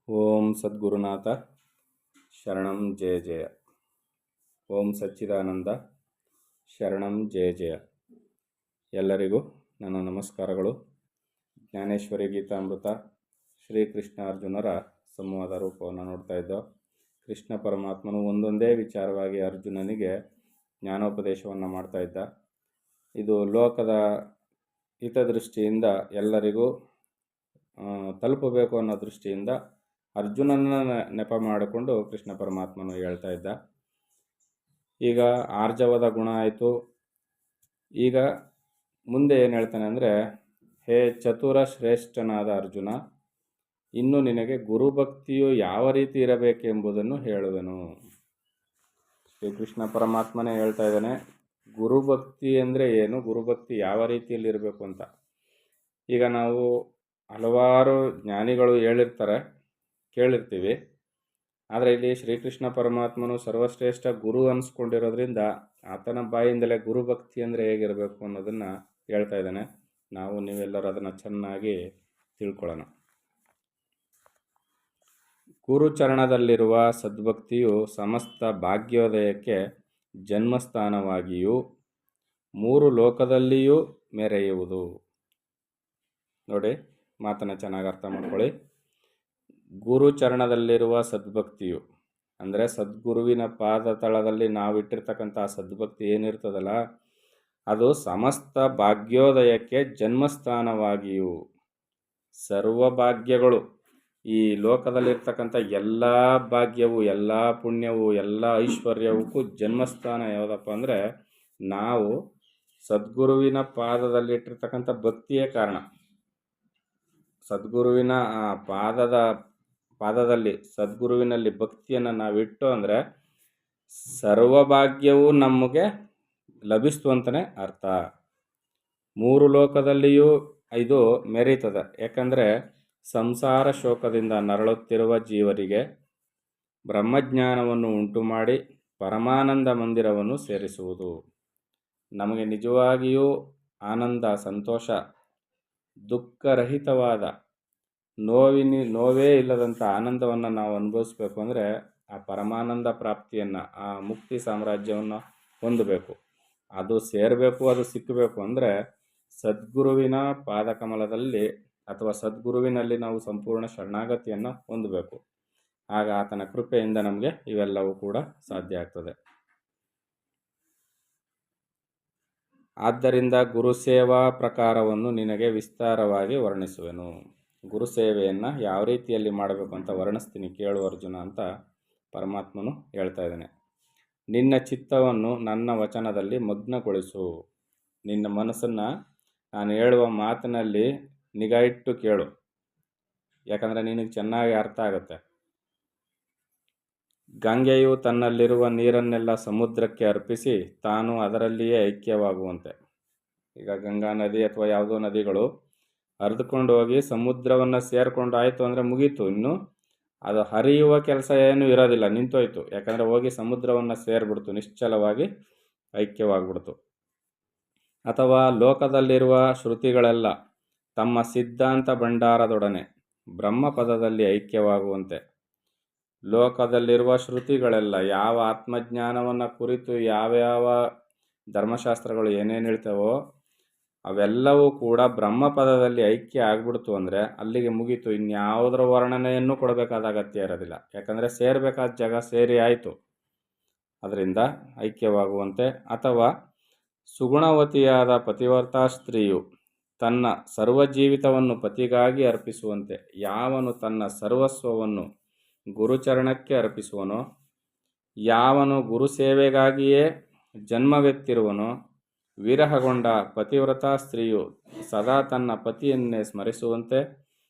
ಓಂ ಸದ್ಗುರುನಾಥ ಶರಣಂ ಜಯ ಜಯ. ಓಂ ಸಚ್ಚಿದಾನಂದ ಶರಣಂ ಜಯ ಜಯ. ಎಲ್ಲರಿಗೂ ನನ್ನ ನಮಸ್ಕಾರಗಳು. ಜ್ಞಾನೇಶ್ವರಿ ಗೀತಾಮೃತ ಶ್ರೀಕೃಷ್ಣ ಅರ್ಜುನರ ಸಂವಾದ ರೂಪವನ್ನು ನೋಡ್ತಾ ಇದ್ದೋ. ಕೃಷ್ಣ ಪರಮಾತ್ಮನು ಒಂದೊಂದೇ ವಿಚಾರವಾಗಿ ಅರ್ಜುನನಿಗೆ ಜ್ಞಾನೋಪದೇಶವನ್ನು ಮಾಡ್ತಾ ಇದ್ದ. ಇದು ಲೋಕದ ಹಿತದೃಷ್ಟಿಯಿಂದ ಎಲ್ಲರಿಗೂ ತಲುಪಬೇಕು ಅನ್ನೋ ದೃಷ್ಟಿಯಿಂದ ಅರ್ಜುನನ ನೆಪ ಮಾಡಿಕೊಂಡು ಕೃಷ್ಣ ಪರಮಾತ್ಮನು ಹೇಳ್ತಾ ಇದ್ದ. ಈಗ ಆರ್ಜವದ ಗುಣ ಆಯಿತು. ಈಗ ಮುಂದೆ ಏನು ಹೇಳ್ತಾನೆ ಅಂದರೆ, ಹೇ ಚತುರ ಶ್ರೇಷ್ಠನಾದ ಅರ್ಜುನ, ಇನ್ನು ನಿನಗೆ ಗುರುಭಕ್ತಿಯು ಯಾವ ರೀತಿ ಇರಬೇಕೆಂಬುದನ್ನು ಹೇಳುವೆನು. ಶ್ರೀಕೃಷ್ಣ ಪರಮಾತ್ಮನೇ ಹೇಳ್ತಾ ಇದ್ದಾನೆ, ಗುರುಭಕ್ತಿ ಅಂದರೆ ಏನು, ಗುರುಭಕ್ತಿ ಯಾವ ರೀತಿಯಲ್ಲಿ ಇರಬೇಕು ಅಂತ. ಈಗ ನಾವು ಹಲವಾರು ಜ್ಞಾನಿಗಳು ಹೇಳಿರ್ತಾರೆ, ಕೇಳಿರ್ತೀವಿ. ಆದರೆ ಇಲ್ಲಿ ಶ್ರೀಕೃಷ್ಣ ಪರಮಾತ್ಮನು ಸರ್ವಶ್ರೇಷ್ಠ ಗುರು ಅನಿಸ್ಕೊಂಡಿರೋದ್ರಿಂದ ಆತನ ಬಾಯಿಂದಲೇ ಗುರುಭಕ್ತಿ ಅಂದರೆ ಹೇಗಿರಬೇಕು ಅನ್ನೋದನ್ನು ಹೇಳ್ತಾ ಇದ್ದಾನೆ. ನಾವು ನೀವೆಲ್ಲರೂ ಅದನ್ನು ಚೆನ್ನಾಗಿ ತಿಳ್ಕೊಳ್ಳೋಣ. ಗುರುಚರಣದಲ್ಲಿರುವ ಸದ್ಭಕ್ತಿಯು ಸಮಸ್ತ ಭಾಗ್ಯೋದಯಕ್ಕೆ ಜನ್ಮಸ್ಥಾನವಾಗಿಯೂ ಮೂರು ಲೋಕದಲ್ಲಿಯೂ ಮೆರೆಯುವುದು. ನೋಡಿ, ಮಾತನ್ನು ಚೆನ್ನಾಗಿ ಅರ್ಥ ಮಾಡ್ಕೊಳ್ಳಿ. ಗುರುಚರಣದಲ್ಲಿರುವ ಸದ್ಭಕ್ತಿಯು ಅಂದರೆ ಸದ್ಗುರುವಿನ ಪಾದ ತಳದಲ್ಲಿ ನಾವಿಟ್ಟಿರ್ತಕ್ಕಂಥ ಸದ್ಭಕ್ತಿ ಏನಿರ್ತದಲ್ಲ, ಅದು ಸಮಸ್ತ ಭಾಗ್ಯೋದಯಕ್ಕೆ ಜನ್ಮಸ್ಥಾನವಾಗಿಯೂ, ಸರ್ವಭಾಗ್ಯಗಳು, ಈ ಲೋಕದಲ್ಲಿರ್ತಕ್ಕಂಥ ಎಲ್ಲ ಭಾಗ್ಯವು, ಎಲ್ಲ ಪುಣ್ಯವು, ಎಲ್ಲ ಐಶ್ವರ್ಯವಕ್ಕೂ ಜನ್ಮಸ್ಥಾನ ಯಾವುದಪ್ಪ ಅಂದರೆ ನಾವು ಸದ್ಗುರುವಿನ ಪಾದದಲ್ಲಿಟ್ಟಿರ್ತಕ್ಕಂಥ ಭಕ್ತಿಯೇ ಕಾರಣ. ಸದ್ಗುರುವಿನ ಪಾದದಲ್ಲಿ ಸದ್ಗುರುವಿನಲ್ಲಿ ಭಕ್ತಿಯನ್ನು ನಾವಿಟ್ಟು ಅಂದರೆ ಸರ್ವಭಾಗ್ಯವು ನಮಗೆ ಲಭಿಸ್ತು ಅಂತಲೇ ಅರ್ಥ. ಮೂರು ಲೋಕದಲ್ಲಿಯೂ ಇದು ಮೆರೀತದೆ. ಯಾಕಂದರೆ ಸಂಸಾರ ಶೋಕದಿಂದ ನರಳುತ್ತಿರುವ ಜೀವರಿಗೆ ಬ್ರಹ್ಮಜ್ಞಾನವನ್ನು ಉಂಟು ಮಾಡಿ ಪರಮಾನಂದ ಮಂದಿರವನ್ನು ಸೇರಿಸುವುದು. ನಮಗೆ ನಿಜವಾಗಿಯೂ ಆನಂದ, ಸಂತೋಷ, ದುಃಖರಹಿತವಾದ, ನೋವೇ ಇಲ್ಲದಂಥ ಆನಂದವನ್ನು ನಾವು ಅನುಭವಿಸ್ಬೇಕು ಅಂದರೆ ಆ ಪರಮಾನಂದ ಪ್ರಾಪ್ತಿಯನ್ನು, ಆ ಮುಕ್ತಿ ಸಾಮ್ರಾಜ್ಯವನ್ನು ಹೊಂದಬೇಕು. ಅದು ಸೇರಬೇಕು, ಅದು ಸಿಕ್ಕಬೇಕು ಅಂದರೆ ಸದ್ಗುರುವಿನ ಪಾದಕಮಲದಲ್ಲಿ ಅಥವಾ ಸದ್ಗುರುವಿನಲ್ಲಿ ನಾವು ಸಂಪೂರ್ಣ ಶರಣಾಗತಿಯನ್ನು ಹೊಂದಬೇಕು. ಆಗ ಆತನ ಕೃಪೆಯಿಂದ ನಮಗೆ ಇವೆಲ್ಲವೂ ಕೂಡ ಸಾಧ್ಯ ಆಗ್ತದೆ. ಆದ್ದರಿಂದ ಗುರುಸೇವಾ ಪ್ರಕಾರವನ್ನು ನಿನಗೆ ವಿಸ್ತಾರವಾಗಿ ವರ್ಣಿಸುವೆನು. ಗುರುಸೇವೆಯನ್ನು ಯಾವ ರೀತಿಯಲ್ಲಿ ಮಾಡಬೇಕು ಅಂತ ವರ್ಣಿಸ್ತೀನಿ, ಕೇಳು ಅರ್ಜುನ ಅಂತ ಪರಮಾತ್ಮನು ಹೇಳ್ತಾ ಇದ್ದಾನೆ. ನಿನ್ನ ಚಿತ್ತವನ್ನು ನನ್ನ ವಚನದಲ್ಲಿ ಮಗ್ನಗೊಳಿಸು. ನಿನ್ನ ಮನಸ್ಸನ್ನು ನಾನು ಹೇಳುವ ಮಾತಿನಲ್ಲಿ ನಿಗಾ ಇಟ್ಟು ಕೇಳು, ಯಾಕಂದರೆ ನಿನಗೆ ಚೆನ್ನಾಗಿ ಅರ್ಥ ಆಗುತ್ತೆ. ಗಂಗೆಯು ತನ್ನಲ್ಲಿರುವ ನೀರನ್ನೆಲ್ಲ ಸಮುದ್ರಕ್ಕೆ ಅರ್ಪಿಸಿ ತಾನು ಅದರಲ್ಲಿಯೇ ಐಕ್ಯವಾಗುವಂತೆ. ಈಗ ಗಂಗಾ ನದಿ ಅಥವಾ ಯಾವುದೋ ನದಿಗಳು ಹರಿದುಕೊಂಡು ಹೋಗಿ ಸಮುದ್ರವನ್ನು ಸೇರಿಕೊಂಡಾಯಿತು ಅಂದರೆ ಮುಗೀತು. ಇನ್ನು ಅದು ಹರಿಯುವ ಕೆಲಸ ಏನೂ ಇರೋದಿಲ್ಲ, ನಿಂತೋಯ್ತು. ಯಾಕಂದರೆ ಹೋಗಿ ಸಮುದ್ರವನ್ನು ಸೇರಿಬಿಡ್ತು, ನಿಶ್ಚಲವಾಗಿ ಐಕ್ಯವಾಗ್ಬಿಡ್ತು. ಅಥವಾ ಲೋಕದಲ್ಲಿರುವ ಶ್ರುತಿಗಳೆಲ್ಲ ತಮ್ಮ ಸಿದ್ಧಾಂತ ಭಂಡಾರದೊಡನೆ ಬ್ರಹ್ಮಪದದಲ್ಲಿ ಐಕ್ಯವಾಗುವಂತೆ. ಲೋಕದಲ್ಲಿರುವ ಶ್ರುತಿಗಳೆಲ್ಲ ಯಾವ ಆತ್ಮಜ್ಞಾನವನ್ನು ಕುರಿತು ಯಾವ್ಯಾವ ಧರ್ಮಶಾಸ್ತ್ರಗಳು ಏನೇನು ಹೇಳ್ತವೋ ಅವೆಲ್ಲವೂ ಕೂಡ ಬ್ರಹ್ಮಪದದಲ್ಲಿ ಐಕ್ಯ ಆಗ್ಬಿಡ್ತು ಅಂದರೆ ಅಲ್ಲಿಗೆ ಮುಗೀತು. ಇನ್ಯಾವುದರ ವರ್ಣನೆಯನ್ನು ಕೊಡಬೇಕಾದ ಅಗತ್ಯ ಇರೋದಿಲ್ಲ. ಯಾಕಂದರೆ ಸೇರಬೇಕಾದ ಜಾಗ ಸೇರಿ ಆಯಿತು, ಅದರಿಂದ ಐಕ್ಯವಾಗುವಂತೆ. ಅಥವಾ ಸುಗುಣವತಿಯಾದ ಪತಿವ್ರತಾ ಸ್ತ್ರೀಯು ತನ್ನ ಸರ್ವಜೀವಿತವನ್ನು ಪತಿಗಾಗಿ ಅರ್ಪಿಸುವಂತೆ. ಯಾವನು ತನ್ನ ಸರ್ವಸ್ವವನ್ನು ಗುರುಚರಣಕ್ಕೆ ಅರ್ಪಿಸುವನೋ, ಯಾವನು ಗುರುಸೇವೆಗಾಗಿಯೇ ಜನ್ಮವೆತ್ತಿರುವನೋ, ವಿರಹಗೊಂಡ ಪತಿವ್ರತಾ ಸ್ತ್ರೀಯು ಸದಾ ತನ್ನ ಪತಿಯನ್ನೇ ಸ್ಮರಿಸುವಂತೆ,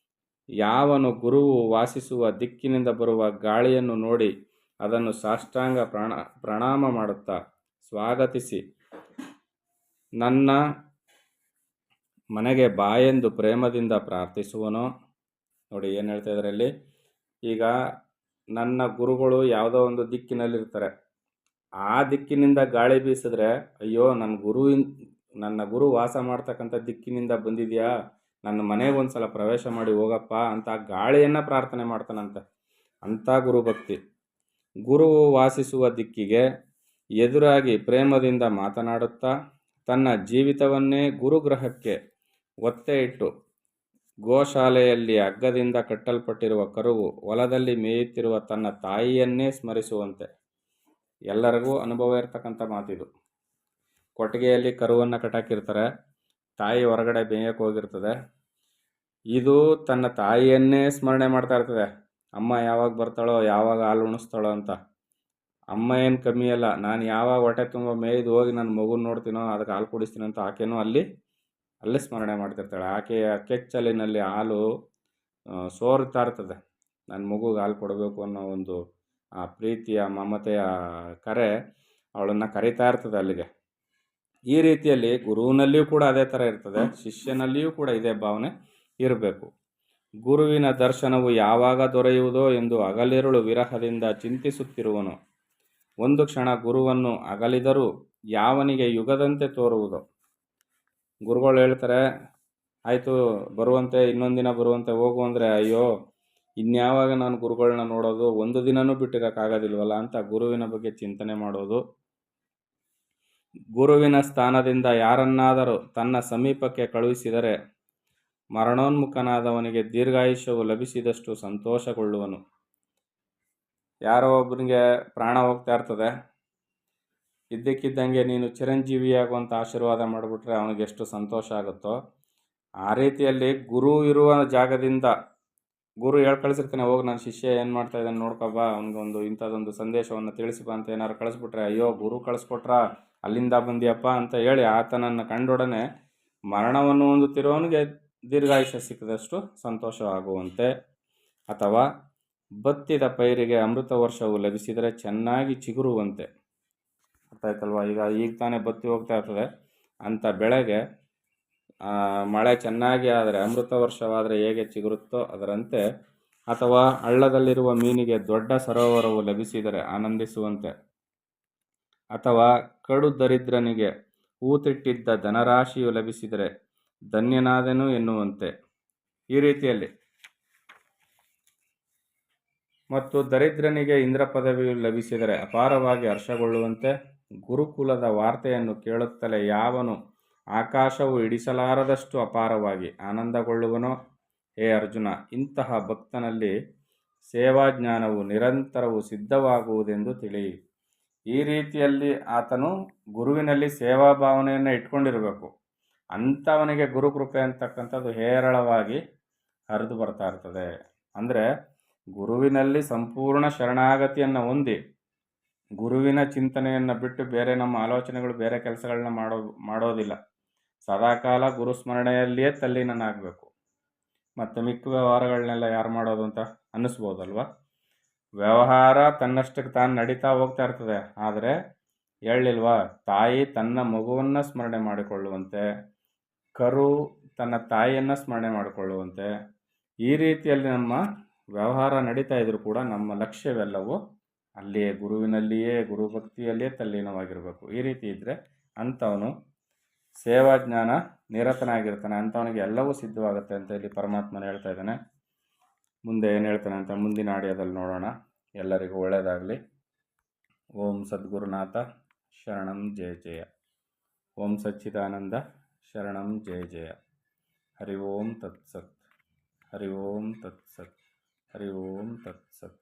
ಯಾವನು ಗುರುವು ವಾಸಿಸುವ ದಿಕ್ಕಿನಿಂದ ಬರುವ ಗಾಳಿಯನ್ನು ನೋಡಿ ಅದನ್ನು ಸಾಷ್ಟಾಂಗ ಪ್ರಣಾಮ ಮಾಡುತ್ತಾ ಸ್ವಾಗತಿಸಿ ನನ್ನ ಮನೆಗೆ ಬಾಯೆಂದು ಪ್ರೇಮದಿಂದ ಪ್ರಾರ್ಥಿಸುವನೋ. ನೋಡಿ ಏನು ಹೇಳ್ತಾ ಇದರಲ್ಲಿ. ಈಗ ನನ್ನ ಗುರುಗಳು ಯಾವುದೋ ಒಂದು ದಿಕ್ಕಿನಲ್ಲಿರ್ತಾರೆ. ಆ ದಿಕ್ಕಿನಿಂದ ಗಾಳಿ ಬೀಸಿದ್ರೆ ಅಯ್ಯೋ ನನ್ನ ಗುರು ವಾಸ ಮಾಡ್ತಕ್ಕಂಥ ದಿಕ್ಕಿನಿಂದ ಬಂದಿದೆಯಾ, ನನ್ನ ಮನೆಗೆ ಒಂದು ಸಲ ಪ್ರವೇಶ ಮಾಡಿ ಹೋಗಪ್ಪ ಅಂತ ಗಾಳಿಯನ್ನು ಪ್ರಾರ್ಥನೆ ಮಾಡ್ತಾನಂತೆ. ಅಂಥ ಗುರುಭಕ್ತಿ. ಗುರುವು ವಾಸಿಸುವ ದಿಕ್ಕಿಗೆ ಎದುರಾಗಿ ಪ್ರೇಮದಿಂದ ಮಾತನಾಡುತ್ತಾ ತನ್ನ ಜೀವಿತವನ್ನೇ ಗುರುಗ್ರಹಕ್ಕೆ ಒತ್ತೆ ಇಟ್ಟು, ಗೋಶಾಲೆಯಲ್ಲಿ ಹಗ್ಗದಿಂದ ಕಟ್ಟಲ್ಪಟ್ಟಿರುವ ಕರುವು ಹೊಲದಲ್ಲಿ ಮೇಯುತ್ತಿರುವ ತನ್ನ ತಾಯಿಯನ್ನೇ ಸ್ಮರಿಸುವಂತೆ. ಎಲ್ಲರಿಗೂ ಅನುಭವ ಇರ್ತಕ್ಕಂಥ ಮಾತಿದು. ಕೊಟ್ಟಿಗೆಯಲ್ಲಿ ಕರುವನ್ನು ಕಟ್ಟಾಕಿರ್ತಾರೆ, ತಾಯಿ ಹೊರಗಡೆ ಬೇಯಕ್ಕೆ ಹೋಗಿರ್ತದೆ. ಇದು ತನ್ನ ತಾಯಿಯನ್ನೇ ಸ್ಮರಣೆ ಮಾಡ್ತಾ ಇರ್ತದೆ. ಅಮ್ಮ ಯಾವಾಗ ಬರ್ತಾಳೋ, ಯಾವಾಗ ಹಾಲು ಉಣಿಸ್ತಾಳೋ ಅಂತ. ಅಮ್ಮ ಏನು ಕಮ್ಮಿ ಅಲ್ಲ, ನಾನು ಯಾವಾಗ ಹೊಟ್ಟೆ ತುಂಬ ಮೇಯ್ದು ಹೋಗಿ ನನ್ನ ಮಗುನ ನೋಡ್ತೀನೋ, ಅದಕ್ಕೆ ಹಾಲು ಕುಡಿಸ್ತೀನಿ ಅಂತ ಆಕೆನೂ ಅಲ್ಲೇ ಸ್ಮರಣೆ ಮಾಡ್ತಿರ್ತಾಳೆ. ಆಕೆಯ ಕೆಚ್ಚಲಿನಲ್ಲಿ ಹಾಲು ಸೋರ್ತಾ ಇರ್ತದೆ. ನನ್ನ ಮಗುಗೆ ಹಾಲು ಕೊಡಬೇಕು ಅನ್ನೋ ಒಂದು ಆ ಪ್ರೀತಿಯ ಮಮತೆಯ ಕರೆ ಅವಳನ್ನು ಕರೀತಾ ಇರ್ತದೆ ಅಲ್ಲಿಗೆ. ಈ ರೀತಿಯಲ್ಲಿ ಗುರುವಿನಲ್ಲಿಯೂ ಕೂಡ ಅದೇ ಥರ ಇರ್ತದೆ, ಶಿಷ್ಯನಲ್ಲಿಯೂ ಕೂಡ ಇದೇ ಭಾವನೆ ಇರಬೇಕು. ಗುರುವಿನ ದರ್ಶನವು ಯಾವಾಗ ದೊರೆಯುವುದೋ ಎಂದು ಹಗಲಿರುಳು ವಿರಹದಿಂದ ಚಿಂತಿಸುತ್ತಿರುವನು. ಒಂದು ಕ್ಷಣ ಗುರುವನ್ನು ಅಗಲಿದರೂ ಯಾವನಿಗೆ ಯುಗದಂತೆ ತೋರುವುದೋ. ಗುರುಗಳು ಹೇಳ್ತಾರೆ, ಆಯಿತು ಬರುವಂತೆ, ಇನ್ನೊಂದು ದಿನ ಬರುವಂತೆ ಹೋಗು ಅಂದರೆ, ಅಯ್ಯೋ ಇನ್ಯಾವಾಗ ನಾನು ಗುರುಗಳನ್ನ ನೋಡೋದು, ಒಂದು ದಿನನೂ ಬಿಟ್ಟಿರೋಕ್ಕಾಗೋದಿಲ್ವಲ್ಲ ಅಂತ ಗುರುವಿನ ಬಗ್ಗೆ ಚಿಂತನೆ ಮಾಡೋದು. ಗುರುವಿನ ಸ್ಥಾನದಿಂದ ಯಾರನ್ನಾದರೂ ತನ್ನ ಸಮೀಪಕ್ಕೆ ಕಳುಹಿಸಿದರೆ ಮರಣೋನ್ಮುಖನಾದವನಿಗೆ ದೀರ್ಘಾಯುಷ್ಯವು ಲಭಿಸಿದಷ್ಟು ಸಂತೋಷಗೊಳ್ಳುವನು. ಯಾರೋ ಒಬ್ಬನಿಗೆ ಪ್ರಾಣ ಹೋಗ್ತಾ ಇರ್ತದೆ, ಇದ್ದಕ್ಕಿದ್ದಂಗೆ ನೀನು ಚಿರಂಜೀವಿಯಾಗುವಂಥ ಆಶೀರ್ವಾದ ಮಾಡಿಬಿಟ್ರೆ ಅವನಿಗೆ ಎಷ್ಟು ಸಂತೋಷ ಆಗುತ್ತೋ, ಆ ರೀತಿಯಲ್ಲಿ ಗುರು ಇರುವ ಜಾಗದಿಂದ ಗುರು ಕಳಿಸಿರ್ತಾನೆ, ಹೋಗಿ ನನ್ನ ಶಿಷ್ಯ ಏನು ಮಾಡ್ತಾ ಇದ್ದಾನೆ ನೋಡ್ಕೊಬಾ, ಅವನಿಗೊಂದು ಇಂಥದ್ದೊಂದು ಸಂದೇಶವನ್ನು ತಿಳಿಸಿಬಾ ಅಂತ ಏನಾರು ಕಳಿಸ್ಬಿಟ್ರೆ, ಅಯ್ಯೋ ಗುರು ಕಳಿಸ್ಕೊಟ್ರ ಅಲ್ಲಿಂದ ಬಂದಿಯಪ್ಪ ಅಂತ ಹೇಳಿ ಆತನನ್ನು ಕಂಡೊಡನೆ ಮರಣವನ್ನು ಹೊಂದುತ್ತಿರುವವನಿಗೆ ದೀರ್ಘಾಯುಷ್ಯ ಸಿಕ್ಕಿದಷ್ಟು ಸಂತೋಷವಾಗುವಂತೆ. ಅಥವಾ ಬತ್ತಿದ ಪೈರಿಗೆ ಅಮೃತ ವರ್ಷವು ಲಭಿಸಿದರೆ ಚೆನ್ನಾಗಿ ಚಿಗುರುವಂತೆ. ಅರ್ಥ ಆಯ್ತಲ್ವ? ಈಗ ತಾನೇ ಬತ್ತಿ ಹೋಗ್ತಾ ಇರ್ತದೆ, ಅಂಥ ಬೆಳೆಗೆ ಮಳೆ ಚೆನ್ನಾಗಿ ಆದರೆ, ಅಮೃತ ವರ್ಷವಾದರೆ ಹೇಗೆ ಚಿಗುರುತ್ತೋ ಅದರಂತೆ. ಅಥವಾ ಹಳ್ಳದಲ್ಲಿರುವ ಮೀನಿಗೆ ದೊಡ್ಡ ಸರೋವರವು ಲಭಿಸಿದರೆ ಆನಂದಿಸುವಂತೆ. ಅಥವಾ ಕಡು ದರಿದ್ರನಿಗೆ ಹೂತಿಟ್ಟಿದ್ದ ಧನರಾಶಿಯು ಲಭಿಸಿದರೆ ಧನ್ಯನಾದೆನು ಎನ್ನುವಂತೆ. ಈ ರೀತಿಯಲ್ಲಿ. ಮತ್ತು ದರಿದ್ರನಿಗೆ ಇಂದ್ರ ಪದವಿಯು ಲಭಿಸಿದರೆ ಅಪಾರವಾಗಿ ಹರ್ಷಗೊಳ್ಳುವಂತೆ. ಗುರುಕುಲದ ವಾರ್ತೆಯನ್ನು ಕೇಳುತ್ತಲೇ ಯಾವನು ಆಕಾಶವು ಹಿಡಿಸಲಾರದಷ್ಟು ಅಪಾರವಾಗಿ ಆನಂದಗೊಳ್ಳುವನೋ, ಹೇ ಅರ್ಜುನ, ಇಂತಹ ಭಕ್ತನಲ್ಲಿ ಸೇವಾಜ್ಞಾನವು ನಿರಂತರವೂ ಸಿದ್ಧವಾಗುವುದೆಂದು ತಿಳಿ. ಈ ರೀತಿಯಲ್ಲಿ ಆತನು ಗುರುವಿನಲ್ಲಿ ಸೇವಾ ಭಾವನೆಯನ್ನು ಇಟ್ಕೊಂಡಿರಬೇಕು. ಅಂಥವನಿಗೆ ಗುರುಕೃಪೆ ಅಂತಕ್ಕಂಥದ್ದು ಹೇರಳವಾಗಿ ಹರಿದು ಬರ್ತಾ ಇರ್ತದೆ. ಅಂದರೆ ಗುರುವಿನಲ್ಲಿ ಸಂಪೂರ್ಣ ಶರಣಾಗತಿಯನ್ನು ಹೊಂದಿ, ಗುರುವಿನ ಚಿಂತನೆಯನ್ನು ಬಿಟ್ಟು ಬೇರೆ ನಮ್ಮ ಆಲೋಚನೆಗಳು, ಬೇರೆ ಕೆಲಸಗಳನ್ನ ಮಾಡೋದಿಲ್ಲ. ಸದಾಕಾಲ ಗುರುಸ್ಮರಣೆಯಲ್ಲಿಯೇ ತಲ್ಲೀನನಾಗಬೇಕು. ಮತ್ತು ಮಿಕ್ಕ ವ್ಯವಹಾರಗಳನ್ನೆಲ್ಲ ಯಾರು ಮಾಡೋದು ಅಂತ ಅನ್ನಿಸ್ಬೋದಲ್ವ? ವ್ಯವಹಾರ ತನ್ನಷ್ಟಕ್ಕೆ ತಾನು ನಡೀತಾ ಹೋಗ್ತಾ ಇರ್ತದೆ. ಆದರೆ ಹೇಳಿಲ್ವಾ, ತಾಯಿ ತನ್ನ ಮಗುವನ್ನು ಸ್ಮರಣೆ ಮಾಡಿಕೊಳ್ಳುವಂತೆ, ಕರು ತನ್ನ ತಾಯಿಯನ್ನು ಸ್ಮರಣೆ ಮಾಡಿಕೊಳ್ಳುವಂತೆ, ಈ ರೀತಿಯಲ್ಲಿ ನಮ್ಮ ವ್ಯವಹಾರ ನಡೀತಾ ಇದ್ರೂ ಕೂಡ ನಮ್ಮ ಲಕ್ಷ್ಯವೆಲ್ಲವೂ ಅಲ್ಲಿಯೇ ಗುರುವಿನಲ್ಲಿಯೇ, ಗುರುಭಕ್ತಿಯಲ್ಲಿಯೇ ತಲ್ಲೀನವಾಗಿರಬೇಕು. ಈ ರೀತಿ ಇದ್ದರೆ ಅಂಥವನು ಸೇವಾಜ್ಞಾನ ನಿರತನಾಗಿರ್ತಾನೆ. ಅಂಥವನಿಗೆ ಎಲ್ಲವೂ ಸಿದ್ಧವಾಗುತ್ತೆ ಅಂತ ಇಲ್ಲಿ ಪರಮಾತ್ಮನ ಹೇಳ್ತಾ ಇದ್ದಾನೆ. ಮುಂದೆ ಏನು ಹೇಳ್ತಾನೆ ಅಂತ ಮುಂದಿನ ಆಡಿಯೋದಲ್ಲಿ ನೋಡೋಣ. ಎಲ್ಲರಿಗೂ ಒಳ್ಳೆಯದಾಗಲಿ. ಓಂ ಸದ್ಗುರುನಾಥ ಶರಣಂ ಜಯ ಜಯ. ಓಂ ಸಚ್ಚಿದಾನಂದ ಶರಣಂ ಜಯ ಜಯ. ಹರಿ ಓಂ ತತ್ಸತ್. ಹರಿ ಓಂ ತತ್ಸತ್. ಹರಿ ಓಂ ತತ್ಸತ್.